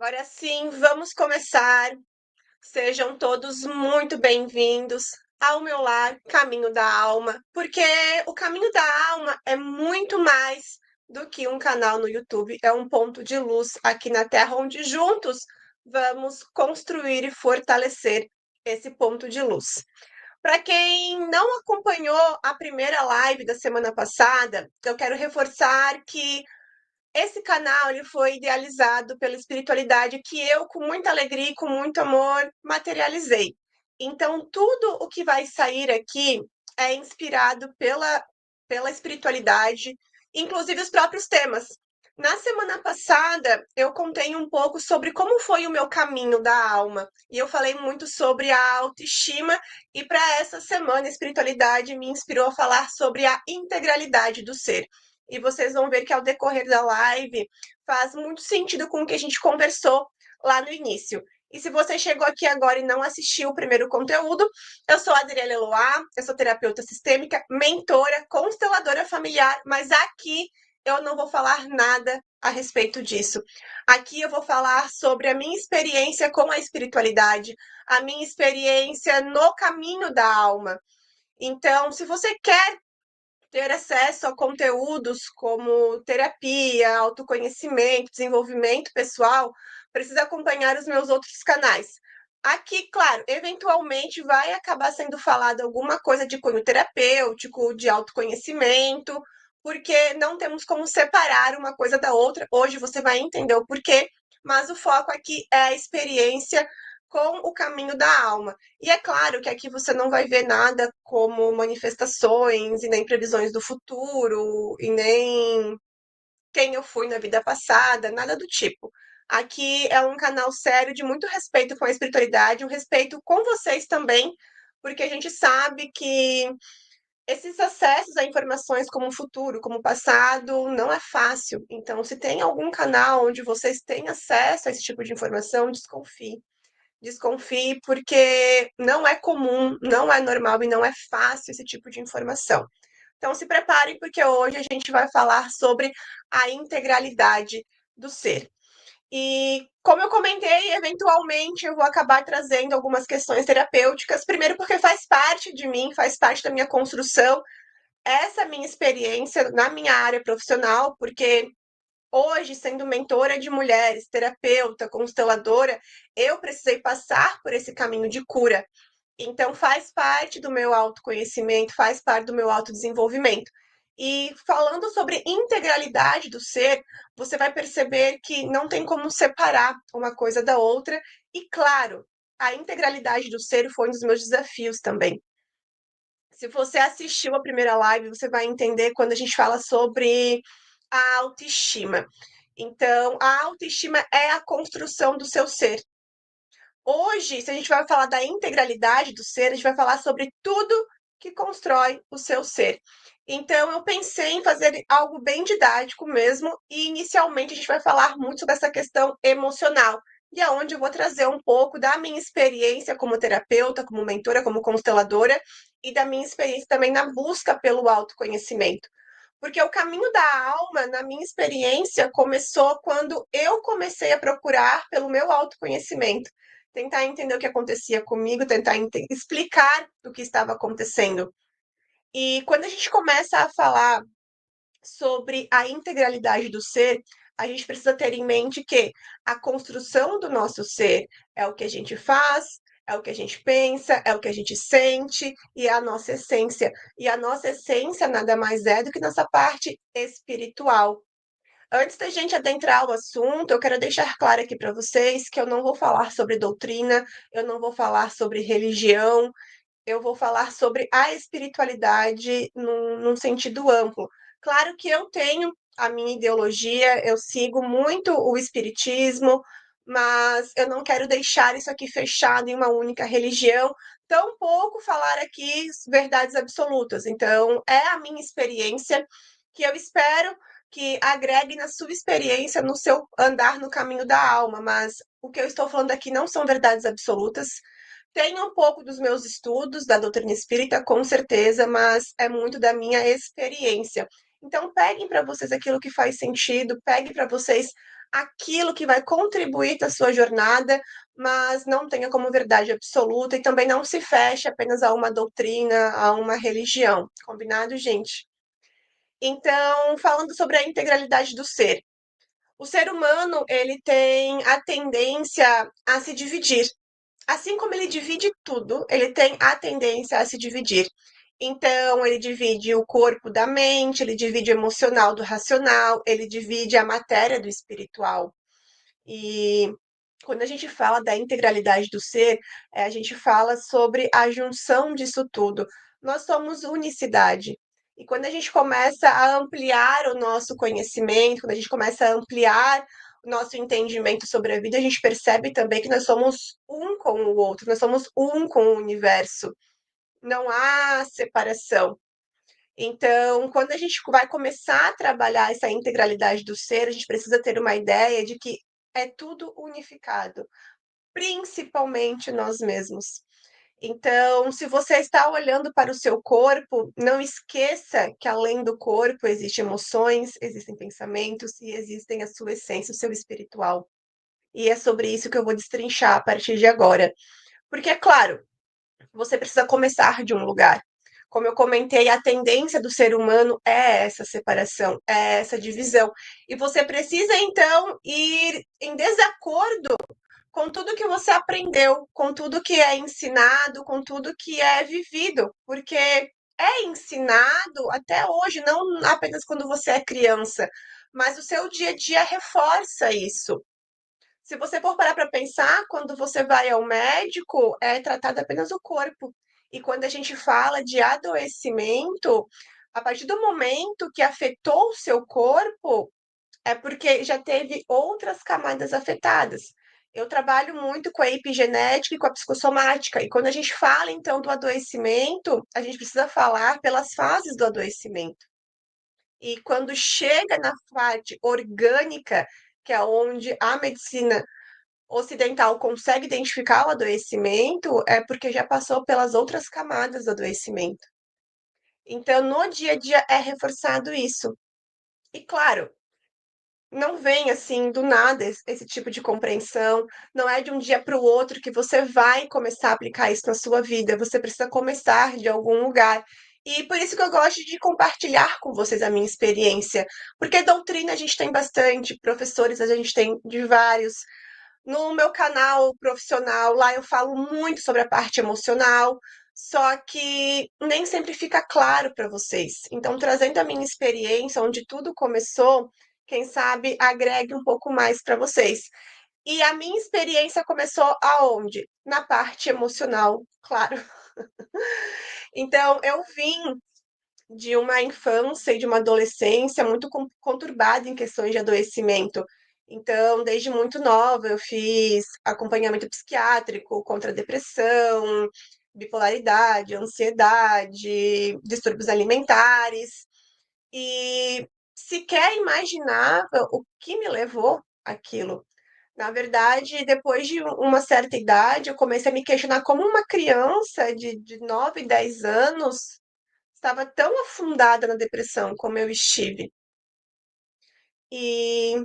Agora sim, vamos começar. Sejam todos muito bem-vindos ao meu lar Caminho da Alma, porque o Caminho da Alma é muito mais do que um canal no YouTube, é um ponto de luz aqui na Terra, onde juntos vamos construir e fortalecer esse ponto de luz. Para quem não acompanhou a primeira live da semana passada, eu quero reforçar que esse canal ele foi idealizado pela espiritualidade que eu, com muita alegria e com muito amor, materializei. Então, tudo o que vai sair aqui é inspirado pela espiritualidade, inclusive os próprios temas. Na semana passada, eu contei um pouco sobre como foi o meu caminho da alma, e eu falei muito sobre a autoestima, e para essa semana, a espiritualidade me inspirou a falar sobre a integralidade do ser. E vocês vão ver que ao decorrer da live faz muito sentido com o que a gente conversou lá no início. E se você chegou aqui agora e não assistiu o primeiro conteúdo, eu sou a Adriele Eloá, eu sou terapeuta sistêmica, mentora, consteladora familiar, mas aqui eu não vou falar nada a respeito disso. Aqui eu vou falar sobre a minha experiência com a espiritualidade, a minha experiência no caminho da alma. Então, se você quer ter acesso a conteúdos como terapia, autoconhecimento, desenvolvimento pessoal, precisa acompanhar os meus outros canais. Aqui, claro, eventualmente vai acabar sendo falado alguma coisa de cunho terapêutico, de autoconhecimento, porque não temos como separar uma coisa da outra. Hoje você vai entender o porquê, mas o foco aqui é a experiência com o caminho da alma. E é claro que aqui você não vai ver nada como manifestações, e nem previsões do futuro, e nem quem eu fui na vida passada, nada do tipo. Aqui é um canal sério de muito respeito com a espiritualidade, um respeito com vocês também, porque a gente sabe que esses acessos a informações como o futuro, como o passado, não é fácil. Então, se tem algum canal onde vocês têm acesso a esse tipo de informação, desconfie. Desconfie, porque não é comum, não é normal e não é fácil esse tipo de informação. Então, se preparem, porque hoje a gente vai falar sobre a integralidade do ser. E, como eu comentei, eventualmente eu vou acabar trazendo algumas questões terapêuticas, primeiro porque faz parte de mim, faz parte da minha construção, essa minha experiência na minha área profissional, porque hoje, sendo mentora de mulheres, terapeuta, consteladora, eu precisei passar por esse caminho de cura. Então, faz parte do meu autoconhecimento, faz parte do meu autodesenvolvimento. E falando sobre integralidade do ser, você vai perceber que não tem como separar uma coisa da outra. E, claro, a integralidade do ser foi um dos meus desafios também. Se você assistiu a primeira live, você vai entender quando a gente fala sobre a autoestima. Então, a autoestima é a construção do seu ser. Hoje, se a gente vai falar da integralidade do ser, a gente vai falar sobre tudo que constrói o seu ser. Então, eu pensei em fazer algo bem didático mesmo, e inicialmente a gente vai falar muito sobre essa questão emocional, e é onde eu vou trazer um pouco da minha experiência como terapeuta, como mentora, como consteladora, e da minha experiência também na busca pelo autoconhecimento. Porque o caminho da alma, na minha experiência, começou quando eu comecei a procurar pelo meu autoconhecimento, tentar entender o que acontecia comigo, tentar explicar o que estava acontecendo. E quando a gente começa a falar sobre a integralidade do ser, a gente precisa ter em mente que a construção do nosso ser é o que a gente faz, é o que a gente pensa, é o que a gente sente e é a nossa essência. E a nossa essência nada mais é do que nossa parte espiritual. Antes da gente adentrar o assunto, eu quero deixar claro aqui para vocês que eu não vou falar sobre doutrina, eu não vou falar sobre religião, eu vou falar sobre a espiritualidade num sentido amplo. Claro que eu tenho a minha ideologia, eu sigo muito o espiritismo, mas eu não quero deixar isso aqui fechado em uma única religião, tampouco falar aqui verdades absolutas. Então, é a minha experiência que eu espero que agregue na sua experiência, no seu andar no caminho da alma, mas o que eu estou falando aqui não são verdades absolutas. Tenho um pouco dos meus estudos da doutrina espírita, com certeza, mas é muito da minha experiência. Então, peguem para vocês aquilo que faz sentido, peguem para vocês aquilo que vai contribuir para a sua jornada, mas não tenha como verdade absoluta e também não se feche apenas a uma doutrina, a uma religião. Combinado, gente? Então, falando sobre a integralidade do ser. O ser humano, ele tem a tendência a se dividir. Assim como ele divide tudo, ele tem a tendência a se dividir. Então, ele divide o corpo da mente, ele divide o emocional do racional, ele divide a matéria do espiritual. E quando a gente fala da integralidade do ser, a gente fala sobre a junção disso tudo. Nós somos unicidade. E quando a gente começa a ampliar o nosso conhecimento, quando a gente começa a ampliar o nosso entendimento sobre a vida, a gente percebe também que nós somos um com o outro, nós somos um com o universo. Não há separação. Então, quando a gente vai começar a trabalhar essa integralidade do ser, a gente precisa ter uma ideia de que é tudo unificado, principalmente nós mesmos. Então, se você está olhando para o seu corpo, não esqueça que além do corpo existem emoções, existem pensamentos e existem a sua essência, o seu espiritual. E é sobre isso que eu vou destrinchar a partir de agora. Porque, é claro, você precisa começar de um lugar. Como eu comentei, a tendência do ser humano é essa separação, é essa divisão. E você precisa, então, ir em desacordo com tudo que você aprendeu, com tudo que é ensinado, com tudo que é vivido, porque é ensinado até hoje, não apenas quando você é criança, mas o seu dia a dia reforça isso. Se você for parar para pensar, quando você vai ao médico, é tratado apenas o corpo. E quando a gente fala de adoecimento, a partir do momento que afetou o seu corpo, é porque já teve outras camadas afetadas. Eu trabalho muito com a epigenética e com a psicossomática. E quando a gente fala, então, do adoecimento, a gente precisa falar pelas fases do adoecimento. E quando chega na parte orgânica, que é onde a medicina ocidental consegue identificar o adoecimento, é porque já passou pelas outras camadas do adoecimento. Então, no dia a dia é reforçado isso. E claro, não vem assim do nada esse tipo de compreensão, não é de um dia para o outro que você vai começar a aplicar isso na sua vida, você precisa começar de algum lugar. E por isso que eu gosto de compartilhar com vocês a minha experiência, porque doutrina a gente tem bastante, professores a gente tem de vários. No meu canal profissional, lá eu falo muito sobre a parte emocional, só que nem sempre fica claro para vocês. Então, trazendo a minha experiência, onde tudo começou, quem sabe agregue um pouco mais para vocês. E a minha experiência começou aonde? Na parte emocional, claro. Então, eu vim de uma infância e de uma adolescência muito conturbada em questões de adoecimento. Então, desde muito nova, eu fiz acompanhamento psiquiátrico contra a depressão, bipolaridade, ansiedade, distúrbios alimentares, e sequer imaginava o que me levou àquilo. Na verdade, depois de uma certa idade, eu comecei a me questionar como uma criança de 9, 10 anos estava tão afundada na depressão como eu estive. E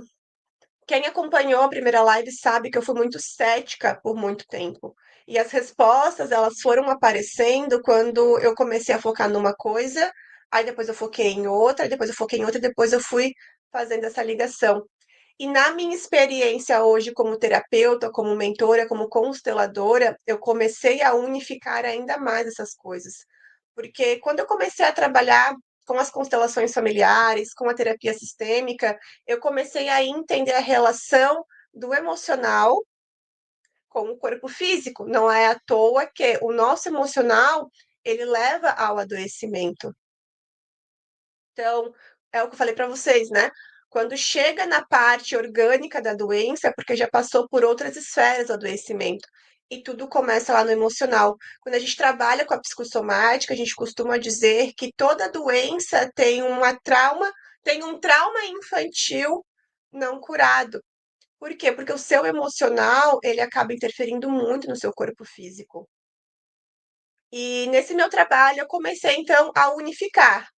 quem acompanhou a primeira live sabe que eu fui muito cética por muito tempo. E as respostas, elas foram aparecendo quando eu comecei a focar numa coisa, aí depois eu foquei em outra, aí depois eu foquei em outra, e depois eu fui fazendo essa ligação. E na minha experiência hoje como terapeuta, como mentora, como consteladora, eu comecei a unificar ainda mais essas coisas. Porque quando eu comecei a trabalhar com as constelações familiares, com a terapia sistêmica, eu comecei a entender a relação do emocional com o corpo físico. Não é à toa que o nosso emocional, ele leva ao adoecimento. Então, é o que eu falei para vocês, né? Quando chega na parte orgânica da doença, é porque já passou por outras esferas do adoecimento. E tudo começa lá no emocional. Quando a gente trabalha com a psicossomática, a gente costuma dizer que toda doença tem um trauma infantil não curado. Por quê? Porque o seu emocional, ele acaba interferindo muito no seu corpo físico. E nesse meu trabalho, eu comecei então a unificar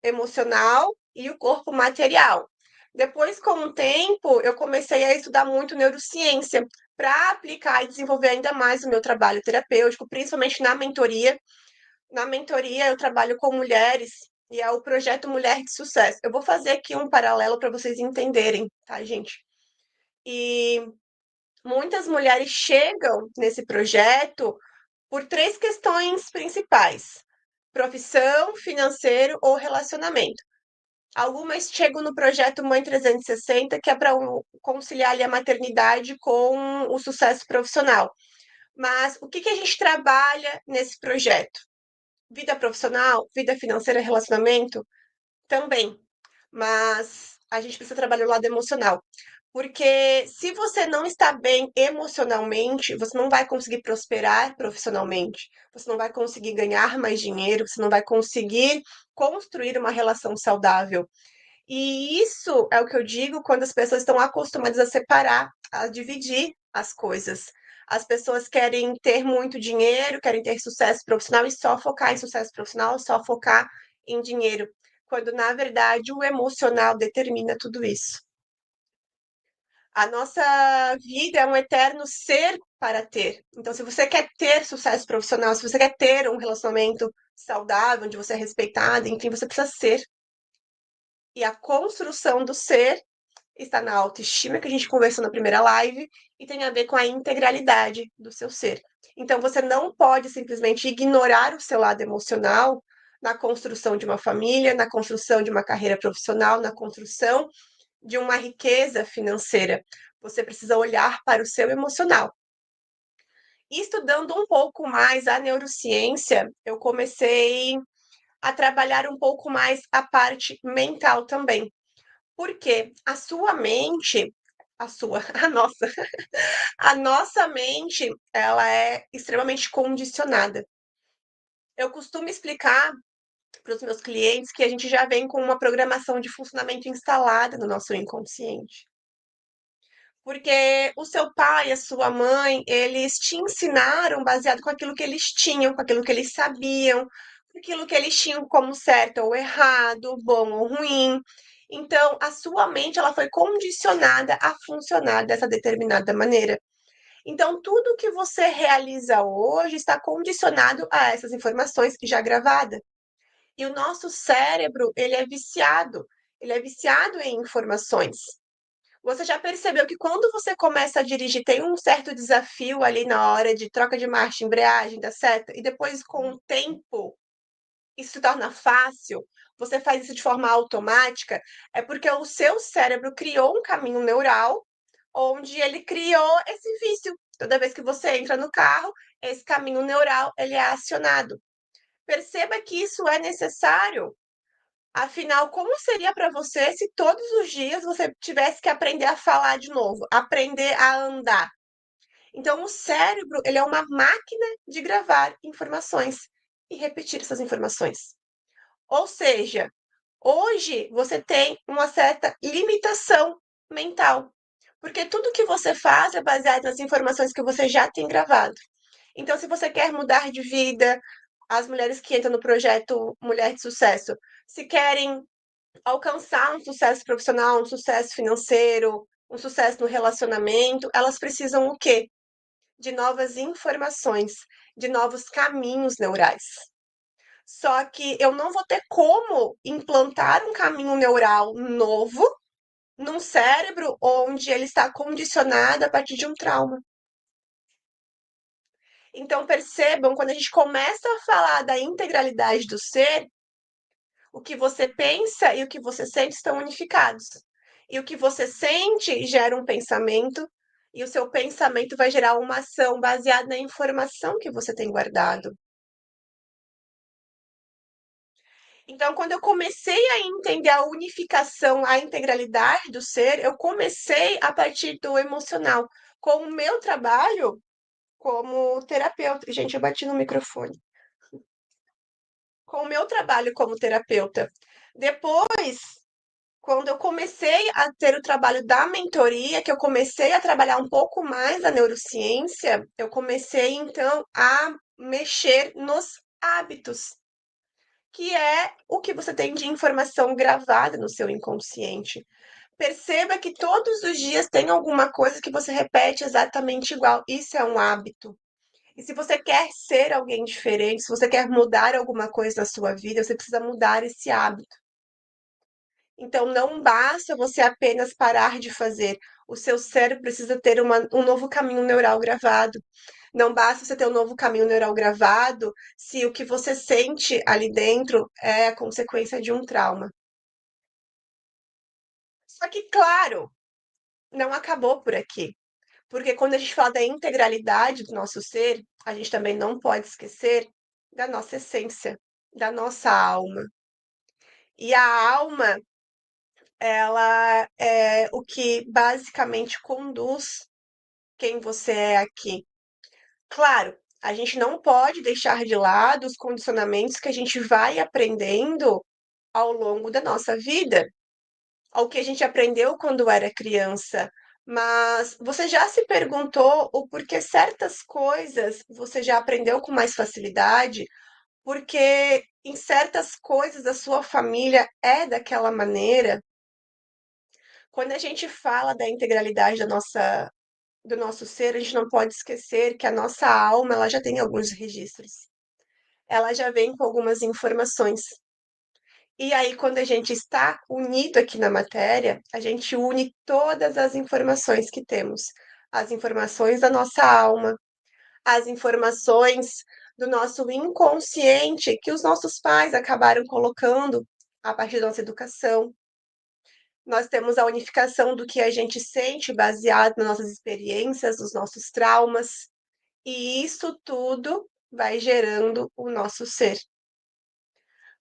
emocional e o corpo material. Depois, com o tempo, eu comecei a estudar muito neurociência para aplicar e desenvolver ainda mais o meu trabalho terapêutico, principalmente na mentoria. Na mentoria, eu trabalho com mulheres e é o projeto Mulher de Sucesso. Eu vou fazer aqui um paralelo para vocês entenderem, tá, gente? E muitas mulheres chegam nesse projeto por três questões principais: profissão, financeiro ou relacionamento. Algumas chegam no projeto Mãe 360, que é para conciliar ali a maternidade com o sucesso profissional. Mas o que que a gente trabalha nesse projeto? Vida profissional, vida financeira, relacionamento também. Mas a gente precisa trabalhar o lado emocional. Porque se você não está bem emocionalmente, você não vai conseguir prosperar profissionalmente, você não vai conseguir ganhar mais dinheiro, você não vai conseguir construir uma relação saudável. E isso é o que eu digo quando as pessoas estão acostumadas a separar, a dividir as coisas. As pessoas querem ter muito dinheiro, querem ter sucesso profissional e só focar em sucesso profissional, só focar em dinheiro, quando na verdade o emocional determina tudo isso. A nossa vida é um eterno ser para ter. Então, se você quer ter sucesso profissional, se você quer ter um relacionamento saudável, onde você é respeitada, enfim, você precisa ser. E a construção do ser está na autoestima, que a gente conversou na primeira live, e tem a ver com a integralidade do seu ser. Então, você não pode simplesmente ignorar o seu lado emocional na construção de uma família, na construção de uma carreira profissional, na construção de uma riqueza financeira. Você precisa olhar para o seu emocional. Estudando um pouco mais a neurociência, eu comecei a trabalhar um pouco mais a parte mental também. Porque a sua mente, a sua, a nossa mente, ela é extremamente condicionada. Eu costumo explicar para os meus clientes que a gente já vem com uma programação de funcionamento instalada no nosso inconsciente. Porque o seu pai, a sua mãe, eles te ensinaram baseado com aquilo que eles tinham, com aquilo que eles sabiam, com aquilo que eles tinham como certo ou errado, bom ou ruim. Então, a sua mente ela foi condicionada a funcionar dessa determinada maneira. Então, tudo que você realiza hoje está condicionado a essas informações já gravadas. E o nosso cérebro, ele é viciado em informações. Você já percebeu que quando você começa a dirigir, tem um certo desafio ali na hora de troca de marcha, embreagem, dá seta, e depois, com o tempo, isso se torna fácil, você faz isso de forma automática, é porque o seu cérebro criou um caminho neural onde ele criou esse vício. Toda vez que você entra no carro, esse caminho neural ele é acionado. Perceba que isso é necessário. Afinal, como seria para você se todos os dias você tivesse que aprender a falar de novo, aprender a andar? Então, o cérebro, ele é uma máquina de gravar informações e repetir essas informações. Ou seja, hoje você tem uma certa limitação mental, porque tudo que você faz é baseado nas informações que você já tem gravado. Então, se você quer mudar de vida, as mulheres que entram no projeto Mulher de Sucesso, se querem alcançar um sucesso profissional, um sucesso financeiro, um sucesso no relacionamento, elas precisam o quê? De novas informações, de novos caminhos neurais. Só que eu não vou ter como implantar um caminho neural novo num cérebro onde ele está condicionado a partir de um trauma. Então percebam, quando a gente começa a falar da integralidade do ser, o que você pensa e o que você sente estão unificados. E o que você sente gera um pensamento, e o seu pensamento vai gerar uma ação baseada na informação que você tem guardado. Então, quando eu comecei a entender a unificação, a integralidade do ser, eu comecei a partir do emocional, com o meu trabalho como terapeuta. Gente, eu bati no microfone. Com o meu trabalho como terapeuta. Depois, quando eu comecei a ter o trabalho da mentoria, que eu comecei a trabalhar um pouco mais a neurociência, eu comecei então a mexer nos hábitos, que é o que você tem de informação gravada no seu inconsciente. Perceba que todos os dias tem alguma coisa que você repete exatamente igual. Isso é um hábito. E se você quer ser alguém diferente, se você quer mudar alguma coisa na sua vida, você precisa mudar esse hábito. Então, não basta você apenas parar de fazer. O seu cérebro precisa ter um novo caminho neural gravado. Não basta você ter um novo caminho neural gravado se o que você sente ali dentro é a consequência de um trauma. Só que, claro, não acabou por aqui. Porque quando a gente fala da integralidade do nosso ser, a gente também não pode esquecer da nossa essência, da nossa alma. E a alma, ela é o que basicamente conduz quem você é aqui. Claro, a gente não pode deixar de lado os condicionamentos que a gente vai aprendendo ao longo da nossa vida, ao que a gente aprendeu quando era criança. Mas você já se perguntou o porquê certas coisas você já aprendeu com mais facilidade? Porque em certas coisas a sua família é daquela maneira? Quando a gente fala da integralidade do nosso ser, a gente não pode esquecer que a nossa alma, ela já tem alguns registros. Ela já vem com algumas informações. E aí, quando a gente está unido aqui na matéria, a gente une todas as informações que temos. As informações da nossa alma, as informações do nosso inconsciente, que os nossos pais acabaram colocando a partir da nossa educação. Nós temos a unificação do que a gente sente baseado nas nossas experiências, nos nossos traumas, e isso tudo vai gerando o nosso ser.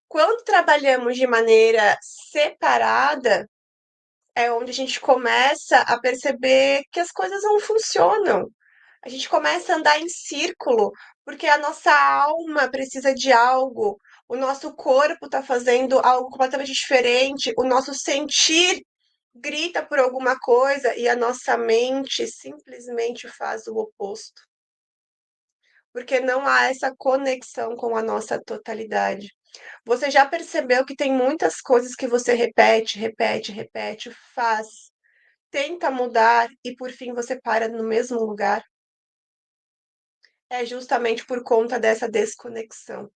Quando trabalhamos de maneira separada, é onde a gente começa a perceber que as coisas não funcionam. A gente começa a andar em círculo, porque a nossa alma precisa de algo, o nosso corpo está fazendo algo completamente diferente, o nosso sentir grita por alguma coisa e a nossa mente simplesmente faz o oposto, porque não há essa conexão com a nossa totalidade. Você já percebeu que tem muitas coisas que você repete, repete, repete, faz, tenta mudar e por fim você para no mesmo lugar? É justamente por conta dessa desconexão.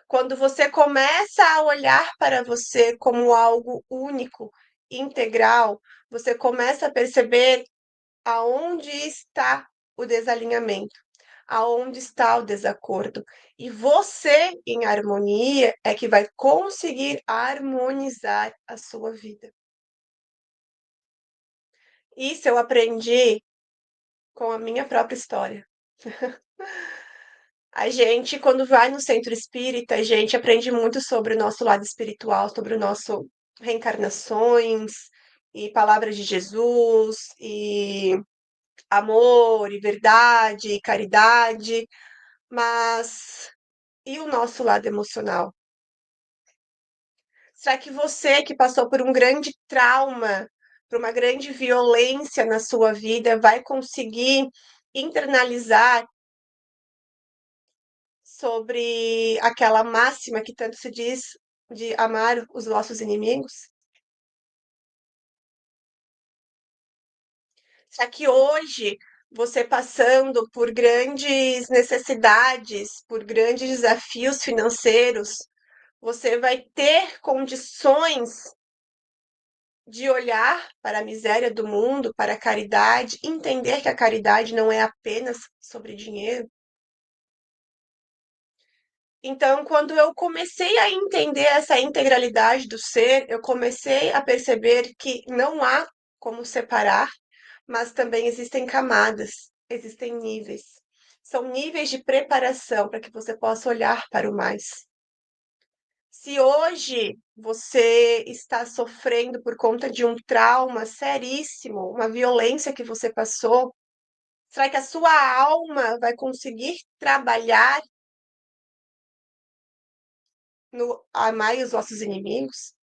Quando você começa a olhar para você como algo único, integral, você começa a perceber aonde está o desalinhamento, aonde está o desacordo. E você, em harmonia, é que vai conseguir harmonizar a sua vida. Isso eu aprendi com a minha própria história. A gente, quando vai no centro espírita, a gente aprende muito sobre o nosso lado espiritual, sobre o nosso reencarnações e palavras de Jesus e amor e verdade e caridade, mas e o nosso lado emocional? Será que você que passou por um grande trauma, por uma grande violência na sua vida, vai conseguir internalizar sobre aquela máxima que tanto se diz de amar os nossos inimigos? Será que hoje, você passando por grandes necessidades, por grandes desafios financeiros, você vai ter condições de olhar para a miséria do mundo, para a caridade, entender que a caridade não é apenas sobre dinheiro? Então, quando eu comecei a entender essa integralidade do ser, eu comecei a perceber que não há como separar, mas também existem camadas, existem níveis. São níveis de preparação para que você possa olhar para o mais. Se hoje você está sofrendo por conta de um trauma seríssimo, uma violência que você passou, será que a sua alma vai conseguir trabalhar no amar os vossos inimigos?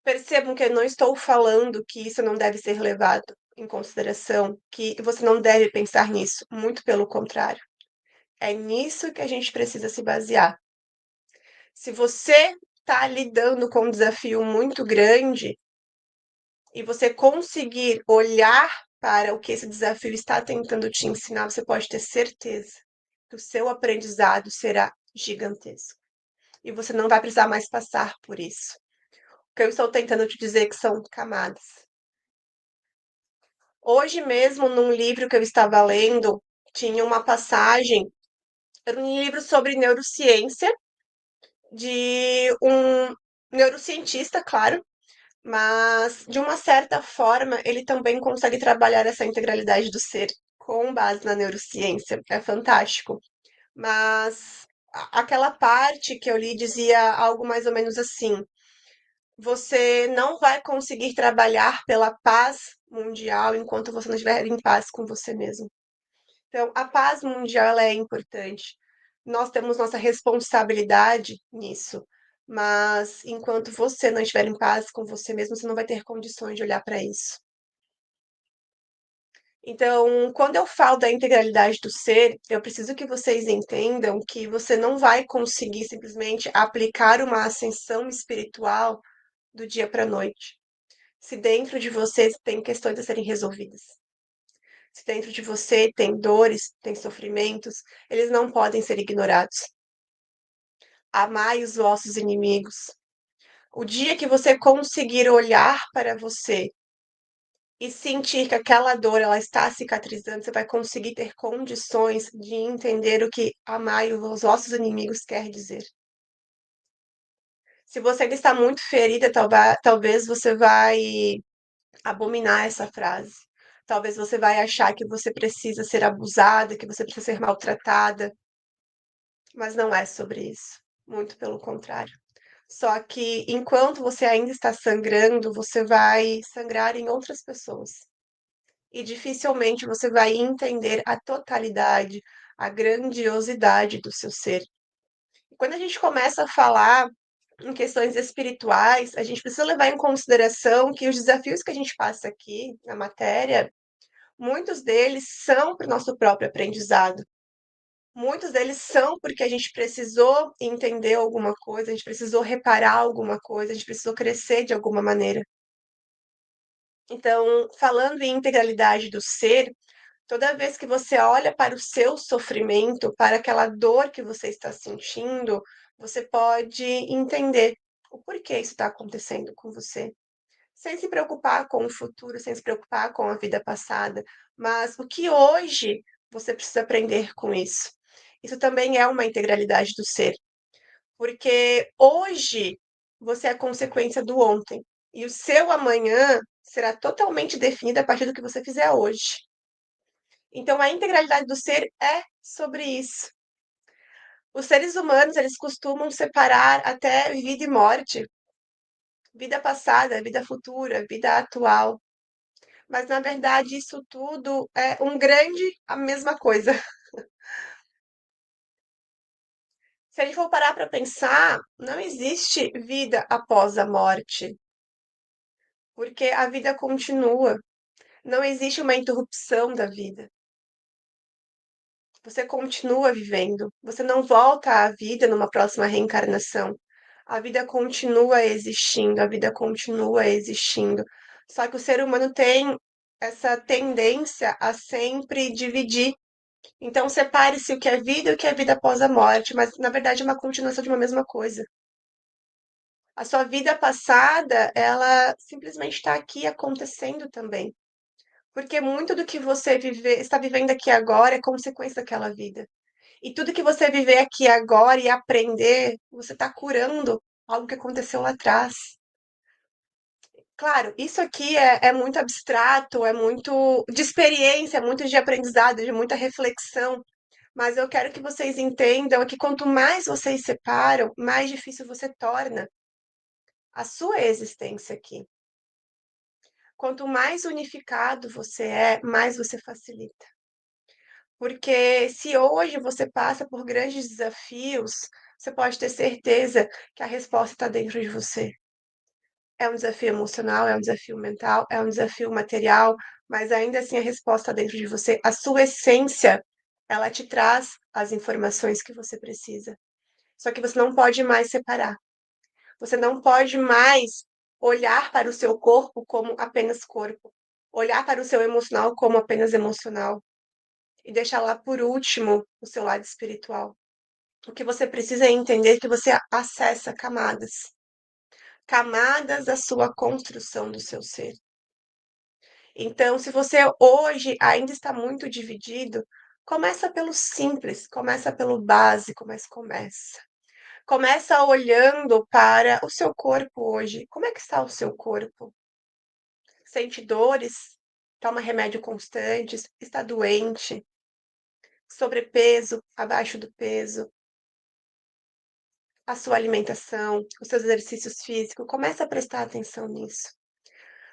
Percebam que eu não estou falando que isso não deve ser levado em consideração, que você não deve pensar nisso, muito pelo contrário. É nisso que a gente precisa se basear. Se você está lidando com um desafio muito grande e você conseguir olhar para o que esse desafio está tentando te ensinar, você pode ter certeza que o seu aprendizado será gigantesco. E você não vai precisar mais passar por isso. O que eu estou tentando te dizer é que são camadas. Hoje mesmo, num livro que eu estava lendo, tinha uma passagem, era um livro sobre neurociência, de um neurocientista, claro, mas de uma certa forma ele também consegue trabalhar essa integralidade do ser com base na neurociência. É fantástico. Mas aquela parte que eu li dizia algo mais ou menos assim: você não vai conseguir trabalhar pela paz mundial enquanto você não estiver em paz com você mesmo. Então, a paz mundial ela é importante. Nós temos nossa responsabilidade nisso. Mas enquanto você não estiver em paz com você mesmo, você não vai ter condições de olhar para isso. Então, quando eu falo da integralidade do ser, eu preciso que vocês entendam que você não vai conseguir simplesmente aplicar uma ascensão espiritual do dia para a noite. Se dentro de você tem questões a serem resolvidas, se dentro de você tem dores, tem sofrimentos, eles não podem ser ignorados. Amai os vossos inimigos. O dia que você conseguir olhar para você e sentir que aquela dor ela está cicatrizando, você vai conseguir ter condições de entender o que amai os vossos inimigos quer dizer. Se você ainda está muito ferida, talvez você vai abominar essa frase. Talvez você vai achar que você precisa ser abusada, que você precisa ser maltratada, mas não é sobre isso. Muito pelo contrário. Só que enquanto você ainda está sangrando, você vai sangrar em outras pessoas. E dificilmente você vai entender a totalidade, a grandiosidade do seu ser. E quando a gente começa a falar em questões espirituais, a gente precisa levar em consideração que os desafios que a gente passa aqui na matéria, muitos deles são para o nosso próprio aprendizado. Muitos deles são porque a gente precisou entender alguma coisa, a gente precisou reparar alguma coisa, a gente precisou crescer de alguma maneira. Então, falando em integralidade do ser, toda vez que você olha para o seu sofrimento, para aquela dor que você está sentindo, você pode entender o porquê isso está acontecendo com você. Sem se preocupar com o futuro, sem se preocupar com a vida passada, mas o que hoje você precisa aprender com isso. Isso também é uma integralidade do ser, porque hoje você é consequência do ontem, e o seu amanhã será totalmente definido a partir do que você fizer hoje. Então, a integralidade do ser é sobre isso. Os seres humanos, eles costumam separar até vida e morte, vida passada, vida futura, vida atual. Mas, na verdade, isso tudo é a mesma coisa. Se a gente for parar para pensar, não existe vida após a morte, porque a vida continua. Não existe uma interrupção da vida. Você continua vivendo. Você não volta à vida numa próxima reencarnação. A vida continua existindo, a vida continua existindo. Só que o ser humano tem essa tendência a sempre dividir. Então, separe-se o que é vida e o que é vida após a morte, mas na verdade é uma continuação de uma mesma coisa. A sua vida passada, ela simplesmente está aqui acontecendo também. Porque muito do que você está vivendo aqui agora é consequência daquela vida. E tudo que você viver aqui agora e aprender, você está curando algo que aconteceu lá atrás. Claro, isso aqui é muito abstrato, é muito de experiência, é muito de aprendizado, de muita reflexão. Mas eu quero que vocês entendam que quanto mais vocês separam, mais difícil você torna a sua existência aqui. Quanto mais unificado você é, mais você facilita. Porque se hoje você passa por grandes desafios, você pode ter certeza que a resposta está dentro de você. É um desafio emocional, é um desafio mental, é um desafio material, mas ainda assim a resposta está dentro de você. A sua essência, ela te traz as informações que você precisa. Só que você não pode mais separar. Você não pode mais olhar para o seu corpo como apenas corpo, olhar para o seu emocional como apenas emocional e deixar lá por último o seu lado espiritual. O que você precisa é entender que você acessa camadas, camadas da sua construção do seu ser. Então, se você hoje ainda está muito dividido, começa pelo simples, começa pelo básico, mas começa. Começa olhando para o seu corpo hoje. Como é que está o seu corpo? Sente dores? Toma remédio constantes? Está doente? Sobrepeso? Abaixo do peso? A sua alimentação, os seus exercícios físicos? Começa a prestar atenção nisso.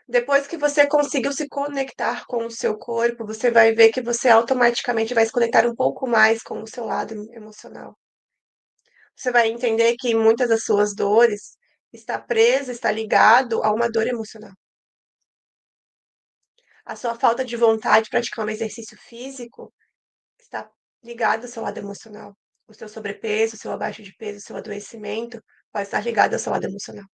Depois que você conseguiu se conectar com o seu corpo, você vai ver que você automaticamente vai se conectar um pouco mais com o seu lado emocional. Você vai entender que muitas das suas dores está presa, está ligado a uma dor emocional. A sua falta de vontade de praticar um exercício físico está ligado ao seu lado emocional. O seu sobrepeso, o seu abaixo de peso, o seu adoecimento pode estar ligado ao seu lado emocional.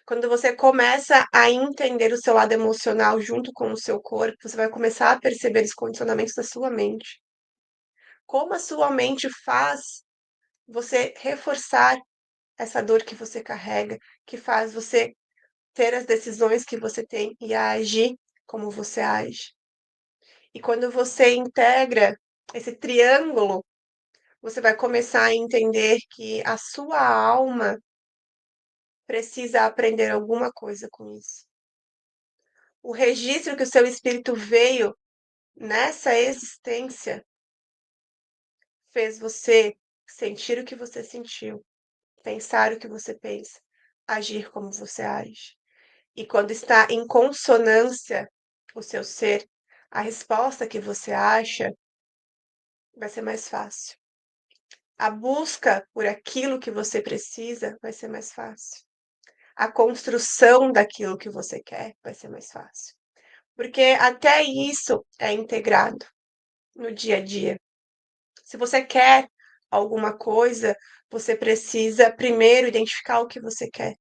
Quando você começa a entender o seu lado emocional junto com o seu corpo, você vai começar a perceber os condicionamentos da sua mente. Como a sua mente faz você reforçar essa dor que você carrega, que faz você ter as decisões que você tem e agir como você age. E quando você integra esse triângulo, você vai começar a entender que a sua alma precisa aprender alguma coisa com isso. O registro que o seu espírito veio nessa existência fez você sentir o que você sentiu, pensar o que você pensa, agir como você age. E quando está em consonância o seu ser, a resposta que você acha vai ser mais fácil. A busca por aquilo que você precisa vai ser mais fácil. A construção daquilo que você quer vai ser mais fácil. Porque até isso é integrado no dia a dia. Se você quer alguma coisa, você precisa primeiro identificar o que você quer,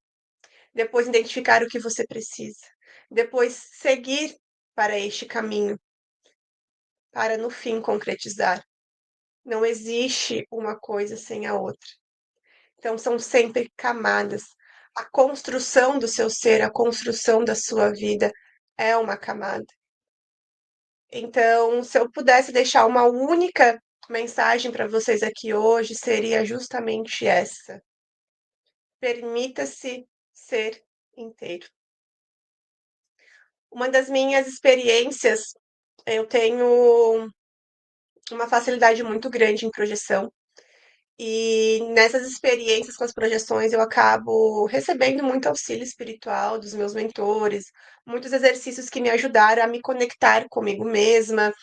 depois identificar o que você precisa, depois seguir para este caminho, para no fim concretizar. Não existe uma coisa sem a outra. Então são sempre camadas. A construção do seu ser, a construção da sua vida é uma camada. Então, se eu pudesse deixar uma única mensagem para vocês aqui hoje, seria justamente essa: permita-se ser inteiro. Uma das minhas experiências, eu tenho uma facilidade muito grande em projeção. E nessas experiências com as projeções, eu acabo recebendo muito auxílio espiritual dos meus mentores, muitos exercícios que me ajudaram a me conectar comigo mesma.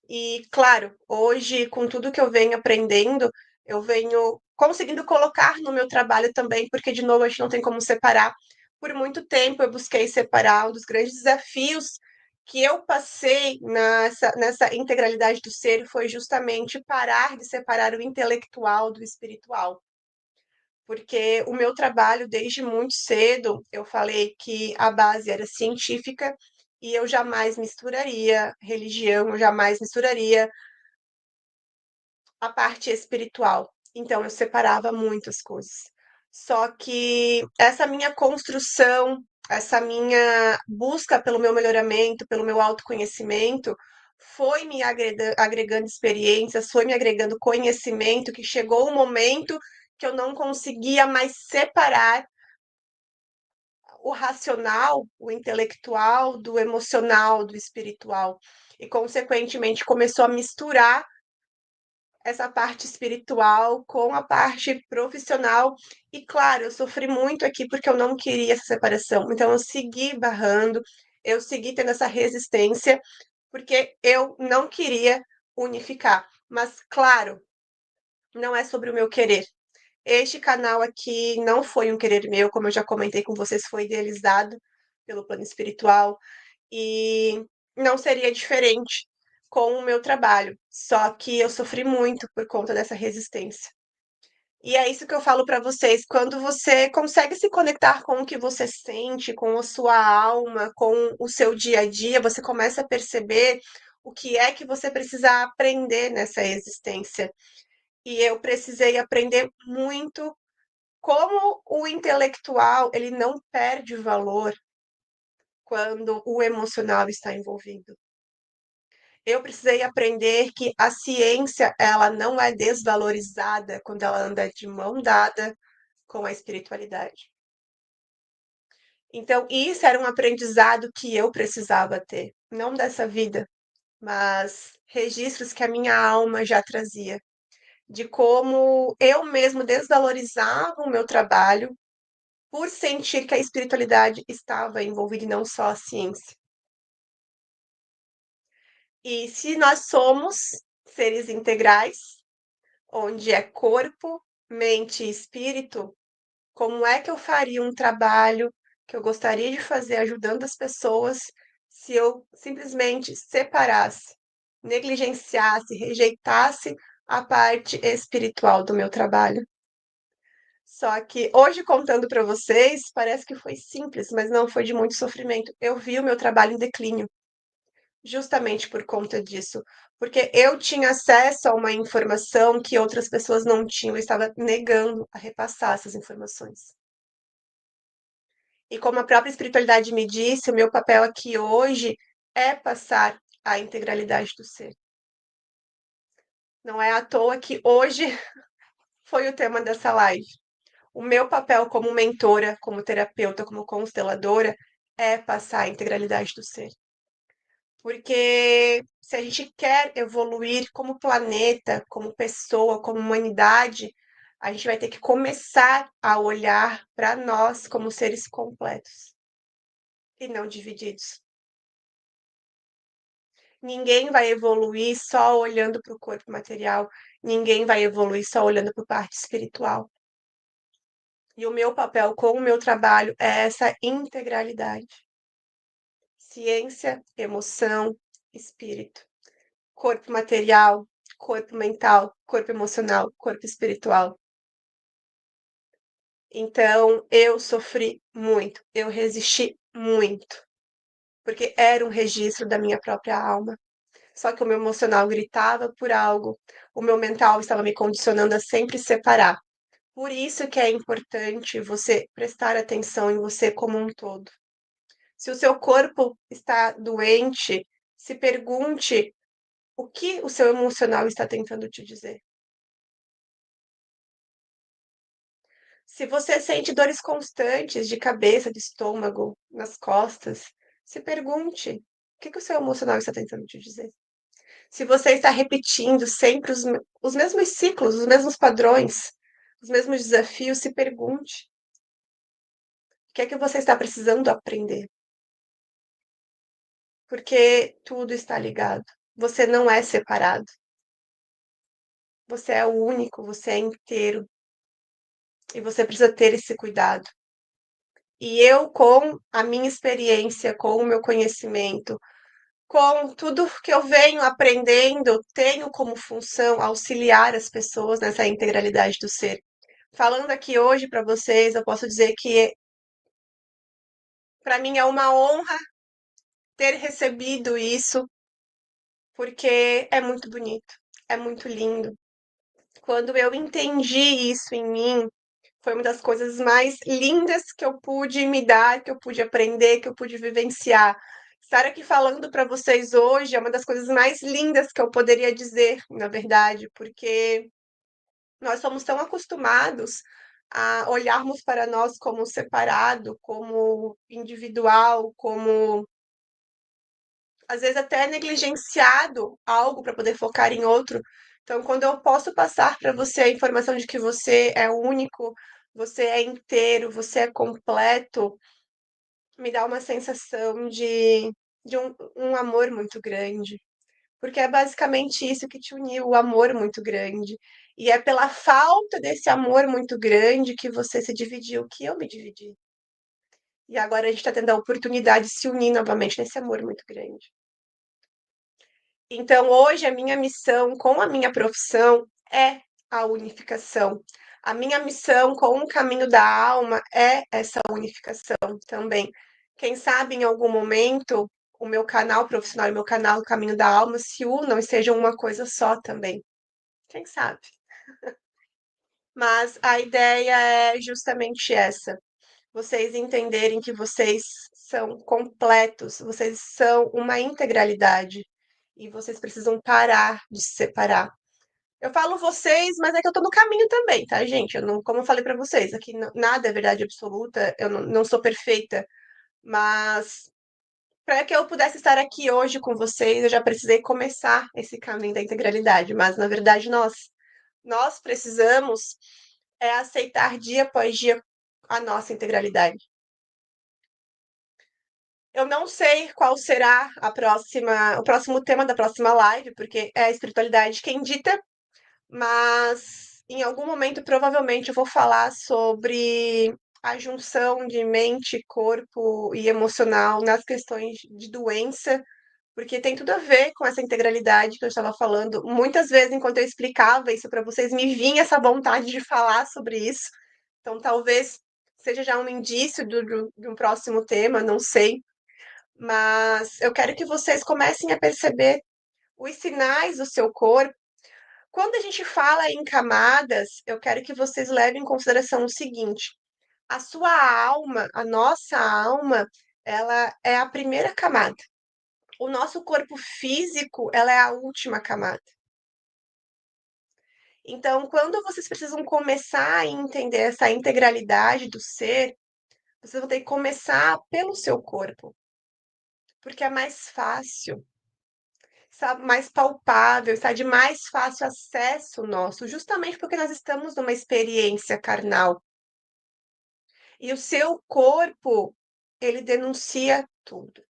E, claro, hoje, com tudo que eu venho aprendendo, eu venho conseguindo colocar no meu trabalho também, porque, de novo, a gente não tem como separar. Por muito tempo, eu busquei separar. Um dos grandes desafios que eu passei nessa integralidade do ser foi justamente parar de separar o intelectual do espiritual. Porque o meu trabalho, desde muito cedo, eu falei que a base era científica e eu jamais misturaria religião, eu jamais misturaria a parte espiritual. Então eu separava muitas coisas. Só que essa minha construção, essa minha busca pelo meu melhoramento, pelo meu autoconhecimento, foi me agregando experiências, foi me agregando conhecimento, que chegou um momento que eu não conseguia mais separar o racional, o intelectual, do emocional, do espiritual. E, consequentemente, começou a misturar essa parte espiritual com a parte profissional. E claro, eu sofri muito aqui porque eu não queria essa separação. Então eu segui barrando, eu segui tendo essa resistência porque eu não queria unificar. Mas claro, não é sobre o meu querer. Este canal aqui não foi um querer meu, como eu já comentei com vocês, foi idealizado pelo plano espiritual e não seria diferente com o meu trabalho. Só que eu sofri muito por conta dessa resistência. E é isso que eu falo para vocês, quando você consegue se conectar com o que você sente, com a sua alma, com o seu dia a dia, você começa a perceber o que é que você precisa aprender nessa existência. E eu precisei aprender muito como o intelectual, ele não perde valor quando o emocional está envolvido. Eu precisei aprender que a ciência, ela não é desvalorizada quando ela anda de mão dada com a espiritualidade. Então, isso era um aprendizado que eu precisava ter, não dessa vida, mas registros que a minha alma já trazia, de como eu mesmo desvalorizava o meu trabalho por sentir que a espiritualidade estava envolvida e não só a ciência. E se nós somos seres integrais, onde é corpo, mente e espírito, como é que eu faria um trabalho que eu gostaria de fazer ajudando as pessoas se eu simplesmente separasse, negligenciasse, rejeitasse a parte espiritual do meu trabalho? Só que hoje contando para vocês, parece que foi simples, mas não, foi de muito sofrimento. Eu vi o meu trabalho em declínio, justamente por conta disso, porque eu tinha acesso a uma informação que outras pessoas não tinham, eu estava negando a repassar essas informações. E como a própria espiritualidade me disse, o meu papel aqui hoje é passar a integralidade do ser. Não é à toa que hoje foi o tema dessa live. O meu papel como mentora, como terapeuta, como consteladora é passar a integralidade do ser. Porque se a gente quer evoluir como planeta, como pessoa, como humanidade, a gente vai ter que começar a olhar para nós como seres completos e não divididos. Ninguém vai evoluir só olhando para o corpo material, ninguém vai evoluir só olhando para a parte espiritual. E o meu papel com o meu trabalho é essa integralidade. Ciência, emoção, espírito. Corpo material, corpo mental, corpo emocional, corpo espiritual. Então, eu sofri muito, eu resisti muito, porque era um registro da minha própria alma. Só que o meu emocional gritava por algo, o meu mental estava me condicionando a sempre separar. Por isso que é importante você prestar atenção em você como um todo. Se o seu corpo está doente, se pergunte o que o seu emocional está tentando te dizer. Se você sente dores constantes de cabeça, de estômago, nas costas, se pergunte o que o seu emocional está tentando te dizer. Se você está repetindo sempre os mesmos ciclos, os mesmos padrões, os mesmos desafios, se pergunte: o que é que você está precisando aprender? Porque tudo está ligado. Você não é separado. Você é único, você é inteiro. E você precisa ter esse cuidado. E eu, com a minha experiência, com o meu conhecimento, com tudo que eu venho aprendendo, tenho como função auxiliar as pessoas nessa integralidade do ser. Falando aqui hoje para vocês, eu posso dizer que para mim é uma honra ter recebido isso, porque é muito bonito, é muito lindo. Quando eu entendi isso em mim, foi uma das coisas mais lindas que eu pude me dar, que eu pude aprender, que eu pude vivenciar. Estar aqui falando para vocês hoje é uma das coisas mais lindas que eu poderia dizer, na verdade, porque nós somos tão acostumados a olharmos para nós como separado, como individual, como às vezes até negligenciado algo para poder focar em outro. Então, quando eu posso passar para você a informação de que você é único, você é inteiro, você é completo, me dá uma sensação de um amor muito grande. Porque é basicamente isso que te uniu, o amor muito grande. E é pela falta desse amor muito grande que você se dividiu, que eu me dividi. E agora a gente está tendo a oportunidade de se unir novamente nesse amor muito grande. Então, hoje, a minha missão com a minha profissão é a unificação. A minha missão com o caminho da alma é essa unificação também. Quem sabe em algum momento o meu canal profissional e o meu canal Caminho da Alma se unam e sejam uma coisa só também. Quem sabe? Mas a ideia é justamente essa: vocês entenderem que vocês são completos, vocês são uma integralidade e vocês precisam parar de se separar. Eu falo vocês, mas é que eu tô no caminho também, tá, gente? Eu não, como eu falei pra vocês, aqui nada é verdade absoluta, eu não sou perfeita, mas para que eu pudesse estar aqui hoje com vocês, eu já precisei começar esse caminho da integralidade, mas na verdade nós precisamos aceitar dia após dia a nossa integralidade. Eu não sei qual será o próximo tema da próxima live, porque é a espiritualidade quem dita, mas em algum momento provavelmente eu vou falar sobre a junção de mente, corpo e emocional nas questões de doença, porque tem tudo a ver com essa integralidade que eu estava falando. Muitas vezes, enquanto eu explicava isso para vocês, me vinha essa vontade de falar sobre isso. Então, talvez seja já um indício de um próximo tema, não sei. Mas eu quero que vocês comecem a perceber os sinais do seu corpo. Quando a gente fala em camadas, eu quero que vocês levem em consideração o seguinte: a sua alma, a nossa alma, ela é a primeira camada. O nosso corpo físico, ela é a última camada. Então, quando vocês precisam começar a entender essa integralidade do ser, vocês vão ter que começar pelo seu corpo, porque é mais fácil, sabe, mais palpável, está de mais fácil acesso nosso, justamente porque nós estamos numa experiência carnal. E o seu corpo, ele denuncia tudo.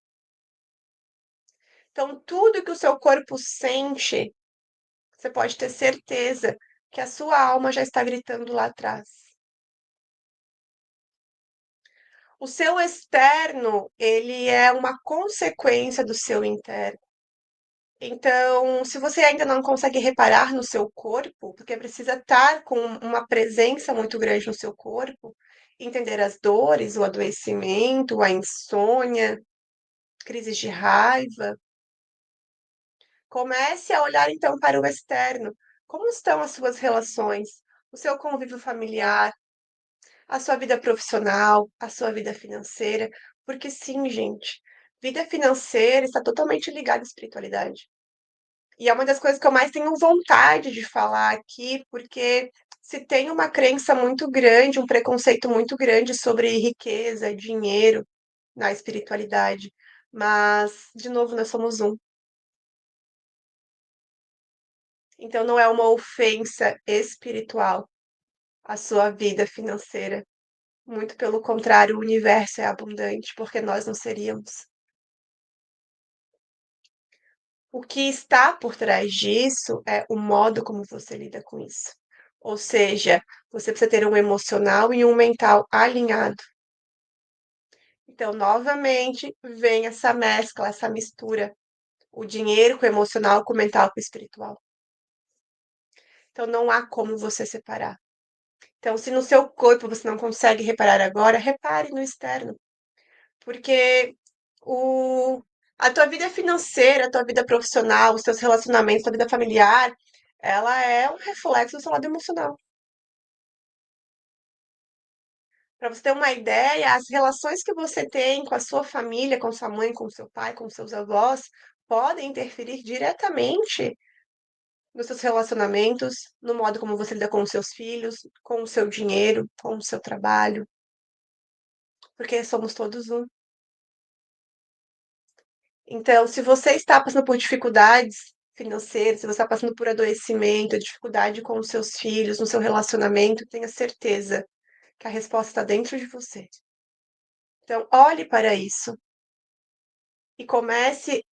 Então, tudo que o seu corpo sente, você pode ter certeza que a sua alma já está gritando lá atrás. O seu externo, ele é uma consequência do seu interno. Então, se você ainda não consegue reparar no seu corpo, porque precisa estar com uma presença muito grande no seu corpo, entender as dores, o adoecimento, a insônia, crises de raiva, comece a olhar então para o externo. Como estão as suas relações, o seu convívio familiar, a sua vida profissional, a sua vida financeira? Porque sim, gente, vida financeira está totalmente ligada à espiritualidade. E é uma das coisas que eu mais tenho vontade de falar aqui, porque se tem uma crença muito grande, um preconceito muito grande sobre riqueza, dinheiro na espiritualidade. Mas, de novo, nós somos um. Então não é uma ofensa espiritual a sua vida financeira. Muito pelo contrário, o universo é abundante, porque nós não seríamos. O que está por trás disso é o modo como você lida com isso. Ou seja, você precisa ter um emocional e um mental alinhado. Então, novamente, vem essa mescla, essa mistura. O dinheiro com o emocional, com o mental, com o espiritual. Então, não há como você separar. Então, se no seu corpo você não consegue reparar agora, repare no externo. Porque o a tua vida financeira, a tua vida profissional, os teus relacionamentos, a tua vida familiar, ela é um reflexo do seu lado emocional. Para você ter uma ideia, as relações que você tem com a sua família, com sua mãe, com seu pai, com seus avós, podem interferir diretamente nos seus relacionamentos, no modo como você lida com os seus filhos, com o seu dinheiro, com o seu trabalho, porque somos todos um. Então, se você está passando por dificuldades financeiras, se você está passando por adoecimento, dificuldade com os seus filhos, no seu relacionamento, tenha certeza que a resposta está dentro de você. Então, olhe para isso e comece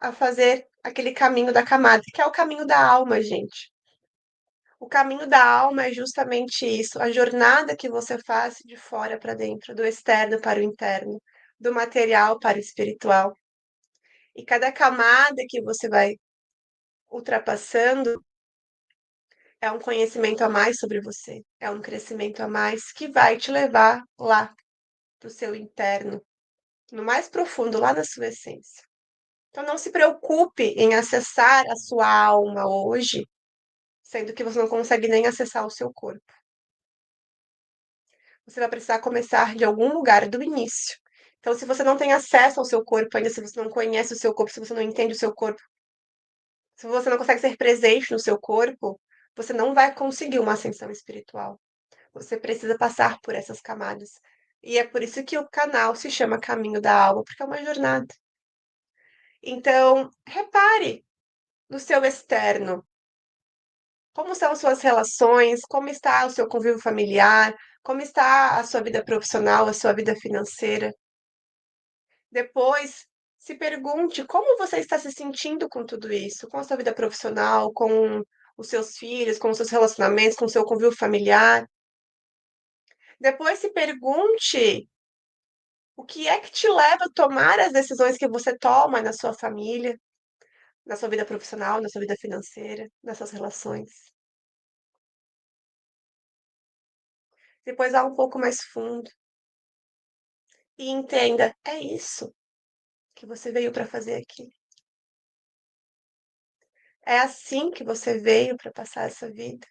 a fazer aquele caminho da camada, que é o caminho da alma, gente. O caminho da alma é justamente isso, a jornada que você faz de fora para dentro, do externo para o interno, do material para o espiritual. E cada camada que você vai ultrapassando É um conhecimento a mais sobre você, é um crescimento a mais que vai te levar lá para o seu interno, no mais profundo, lá na sua essência. Então não se preocupe em acessar a sua alma hoje, sendo que você não consegue nem acessar o seu corpo. Você vai precisar começar de algum lugar do início. Então, se você não tem acesso ao seu corpo ainda, se você não conhece o seu corpo, se você não entende o seu corpo, se você não consegue ser presente no seu corpo, você não vai conseguir uma ascensão espiritual. Você precisa passar por essas camadas. E é por isso que o canal se chama Caminho da Alma, porque é uma jornada. Então, repare no seu externo. Como são suas relações? Como está o seu convívio familiar? Como está a sua vida profissional, a sua vida financeira? Depois, se pergunte como você está se sentindo com tudo isso, com a sua vida profissional, com os seus filhos, com os seus relacionamentos, com o seu convívio familiar. Depois se pergunte o que é que te leva a tomar as decisões que você toma na sua família, na sua vida profissional, na sua vida financeira, nas suas relações. Depois vá um pouco mais fundo e entenda, é isso que você veio para fazer aqui. É assim que você veio para passar essa vida.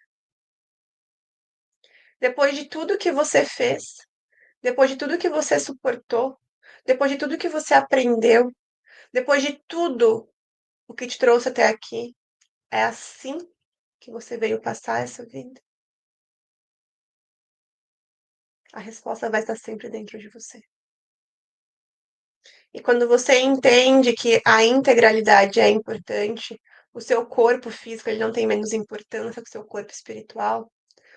Depois de tudo que você fez, depois de tudo que você suportou, depois de tudo que você aprendeu, depois de tudo o que te trouxe até aqui, é assim que você veio passar essa vida? A resposta vai estar sempre dentro de você. E quando você entende que a integralidade é importante, o seu corpo físico ele não tem menos importância que o seu corpo espiritual,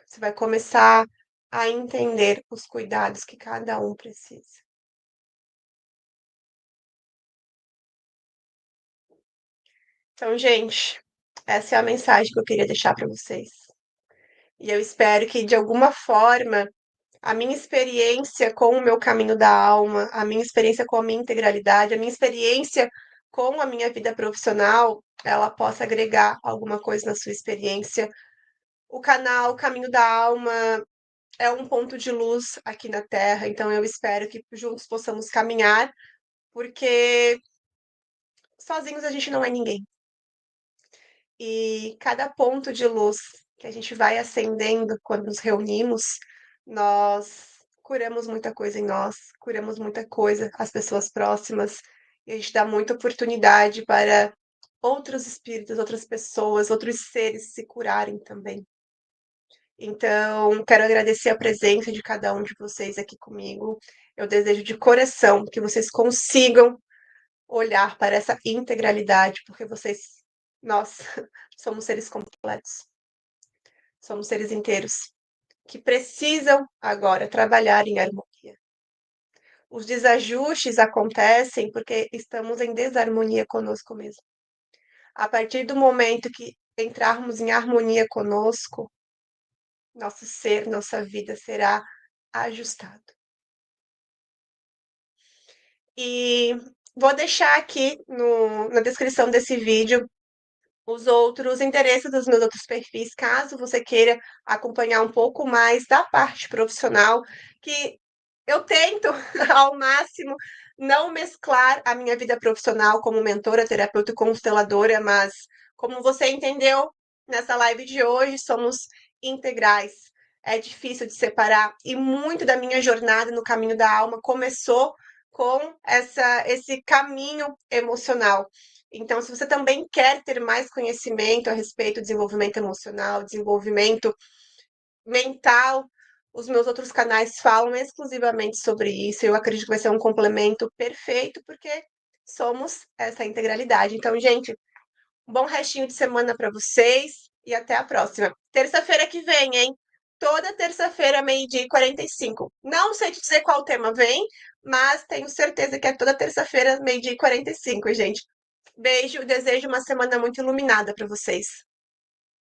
você vai começar a entender os cuidados que cada um precisa. Então, gente, essa é a mensagem que eu queria deixar para vocês. E eu espero que, de alguma forma, a minha experiência com o meu caminho da alma, a minha experiência com a minha integralidade, a minha experiência com a minha vida profissional, ela possa agregar alguma coisa na sua experiência. O canal Caminho da Alma é um ponto de luz aqui na Terra, então eu espero que juntos possamos caminhar, porque sozinhos a gente não é ninguém. E cada ponto de luz que a gente vai acendendo quando nos reunimos, nós curamos muita coisa em nós, curamos muita coisa às pessoas próximas, e a gente dá muita oportunidade para outros espíritos, outras pessoas, outros seres se curarem também. Então, quero agradecer a presença de cada um de vocês aqui comigo. Eu desejo de coração que vocês consigam olhar para essa integralidade, porque vocês, nós, somos seres completos, somos seres inteiros, que precisam agora trabalhar em harmonia. Os desajustes acontecem porque estamos em desarmonia conosco mesmo. A partir do momento que entrarmos em harmonia conosco, nosso ser, nossa vida será ajustado. E vou deixar aqui na descrição desse vídeo os outros endereços dos meus outros perfis, caso você queira acompanhar um pouco mais da parte profissional, que eu tento ao máximo não mesclar a minha vida profissional como mentora, terapeuta e consteladora, mas como você entendeu nessa live de hoje, somos integrais. É difícil de separar e muito da minha jornada no caminho da alma começou com esse caminho emocional. Então, se você também quer ter mais conhecimento a respeito do desenvolvimento emocional, desenvolvimento mental, os meus outros canais falam exclusivamente sobre isso. Eu acredito que vai ser um complemento perfeito, porque somos essa integralidade. Então, gente, um bom restinho de semana para vocês e até a próxima. Terça-feira que vem, hein? Toda terça-feira, 12h45. Não sei te dizer qual tema vem, mas tenho certeza que é toda terça-feira, 12h45, gente. Beijo, desejo uma semana muito iluminada para vocês.